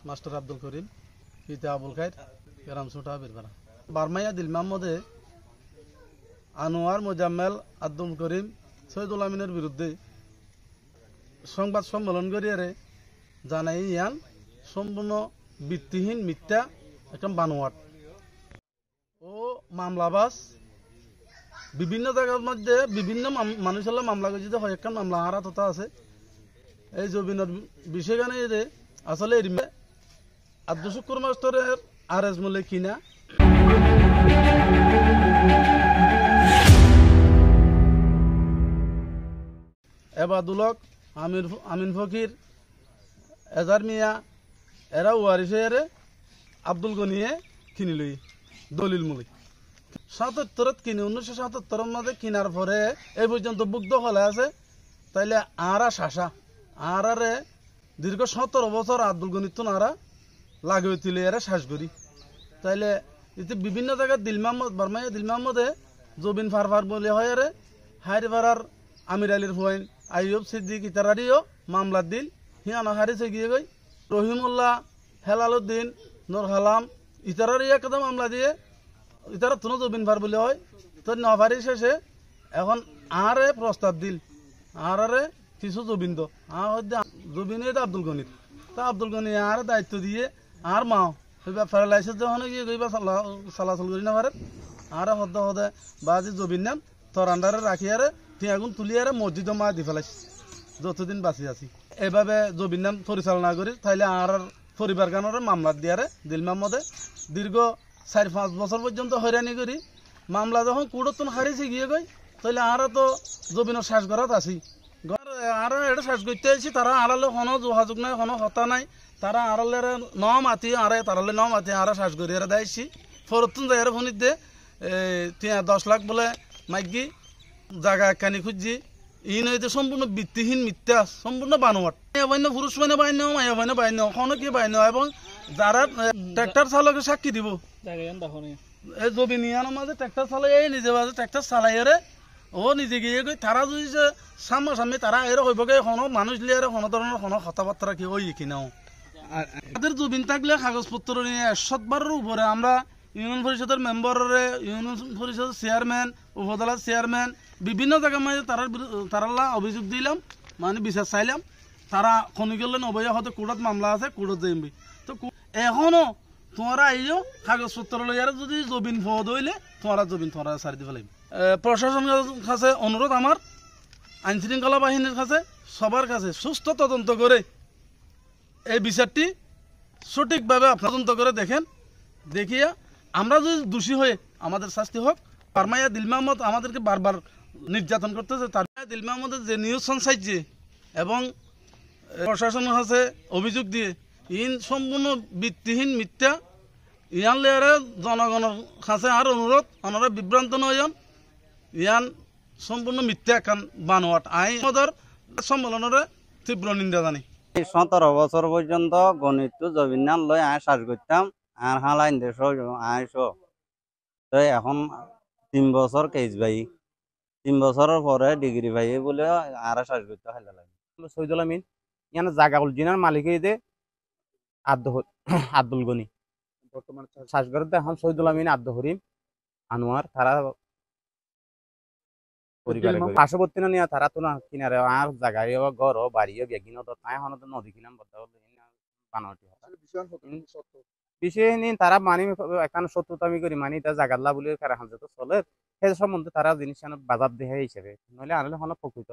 Master Abdul Karim, পিতা আবুল খায়ের, গ্রাম ছোটা বীরপাড়া। বারমাইয়া দিল মোহাম্মদে আনোয়ার মোজাম্মেল আব্দুল করিম শহীদুল আমিনের বিরুদ্ধে সংবাদ সম্মেলন করিয়ারে জানাই ইয়ান সম্পূর্ণ ভিত্তিহীন মিথ্যা একটা বানোয়াট ও মামলাবাজ। বিভিন্ন জায়গার মধ্যে বিভিন্ন মানুষের মামলা করছে, হয় একটা মামলা হারা তথা আছে এই জবিনের বিষয়খানে আসলে আব্দুল শুকুর মাস্টারের আরেজ মূল্যে কিনা এবাদুলক আমিন ফকির এজার মিয়া এরা ওয়ারিসে এরে আব্দুল গনিয়ে কিনি লই দলিল মূল্য ৭৭ কিনে ১৯৭৭ মধ্যে কিনার পরে এই পর্যন্ত বুগ্ধ হলে আছে। তাইলে আরা শাসা আরে দীর্ঘ ১৭ বছর আব্দুল গনিত আরা লাগে তুলে এরা শ্বাস করি। তাইলে এতে বিভিন্ন জায়গায় দিল মোহাম্মদ বারমাইয়া দিল মোহাম্মদে জবিন ফারফার বলে হয় আরে হাইরপাড়ার আমির আলীর হুয়াইন আইয়ুব সিদ্দিক ইতারারিও মামলা দিল হিয়ানো হারিছে গিয়ে গই রহিমুল্লাহ হেলালুদ্দিন নুর হালাম ইতারারি একদম মামলা দিয়ে ইতারা তুনো জবিন ফার বলে হয়। তো নভারি শেষে এখন আরে প্রস্তাব দিল আরে কিছু জবিন্দ জবিন আব্দুল গনির তা আব্দুল গনি আর দায়িত্ব দিয়ে আর মাও প্যারালাইসিস যখন গিয়ে গইবা চলাচল করি না পারে আর হদে হদে বাজি জবিন নাম তোর আন্ডারে রাখি আরে টিয়াগুন তুলি আরে মসজিদ মা দি ফেলাইছি যতদিন বাঁচি আছি। এভাবে জবিন নাম পরিচালনা করি তাইলে আর পরিবার গানের মামলা দিয়ারে দিল মোহাম্মদে দীর্ঘ ৪-৫ বছর পর্যন্ত হয়রানি করি মামলা যখন কুড়তন হারিয়েছে গিয়ে গই তাহলে আর তো জবিনের শ্বাস করাত আছি আর এটা শ্বাস করতে আছি। তারা আড়ালে কোনো যোগাযোগ নাই, কোনো হতা নাই। তারা আড়ালে ন মাতি আরে তারালে ন মাতি আর শ্বাস করি আর দেয়ছি ফরতুন যাই ফোনিত দে 10 লাখ বলে মাইকি জায়গা একখানি খুঁজছি ই নইতে সম্পূর্ণ ভিত্তিহীন মিথ্যা সম্পূর্ণ বানোয়াট। বাইন্য পুরুষ বাইনে বাইন্য মায়া বাইনে বাইন্য কোনো কি বাইন্য এবং যারা ট্রাক্টর চালকে সাক্ষী দিব এই জবিনিয়ানোর মাঝে ট্রাক্টর চালাই এই নিজে মাঝে ট্রাক্টর চালাই আরে ও নিজে গিয়ে গই তারা যদি যে সামনাসামনি তারা এর হইবগে কোনো মানুষ লিয়ে কোনো ধরনের কোনো কথাবার্তা কি ওই কিনাও তাদের জবিন থাকলে কাগজপত্র নিয়ে ১০০ বারের উপরে আমরা ইউনিয়ন পরিষদের মেম্বারে ইউনিয়ন পরিষদের চেয়ারম্যান উপজেলার চেয়ারম্যান বিভিন্ন জায়গার মাঝে তারা অভিযোগ দিলাম মানে বিচার চাইলাম। তারা খনি গেলেন অবৈধ হতে কোর্টত মামলা আছে কোর্টত যাইবি তো এখনো তোমরা আইও কাগজপত্র লইয়ারে যদি জবিন ফদ হইলে তোমরা জবিন তোমরা সারি দিব লাগবে। প্রশাসনের কাছে অনুরোধ আমার আইন শৃঙ্খলা বাহিনীর কাছে সবার কাছে সুস্থ তদন্ত করে এই বিচারটি সঠিকভাবে আপনারা তদন্ত করে দেখেন, দেখিয়া আমরা যদি দোষী হয়ে আমাদের শাস্তি হোক। বারমাইয়া দিল মোহাম্মদ আমাদেরকে বারবার নির্যাতন করতেছে। তার দিল মোহাম্মদের যে নিউজ চাইছে এবং প্রশাসনের কাছে অভিযোগ দিয়ে ইন সম্পূর্ণ ভিত্তিহীন মিথ্যা ইয়ান লেয়ারে জনগণের কাছে আর অনুরোধ ওনারা বিভ্রান্ত নয়ন ইয়ান সম্পূর্ণ মিথ্যা এখন বানোয়াট আইন সম্মেলনের তীব্র নিন্দা জানি। ১৭ বছর পর্যন্ত গণিত জবিনান লই আয় শ্বাস করতাম আর হালাইন দেশ আইসো তো এখন ৩ বছর কেস ভাই ৩ বছরের পরে ডিগ্রি ভাই বলে আর শ্বাস করতে হাইলা লাগে। শহীদুল আমিন ইয়ান জাগা উলজিনার মালিক দে আব্দুল গনি বর্তমানে শ্বাস করতে এখন শহীদুল আমিন আব্দুল হরিম আনোয়ার তারা পার্শ্ববর্তী নিয়ে তারা তো না কিনারে আর জায়গায় ঘর বাড়িও বেগিন তাই এখন নদী কিনাম বানাওটি বিষয় নিয়ে তারা মানে এখানে শত্রুতামি করি মানে এটা জাগাল্লা বলে কারাখান যত চলে সেই সম্বন্ধে তারা জিনিস বাজার দেহে হিসেবে নইলে আনলে প্রকৃত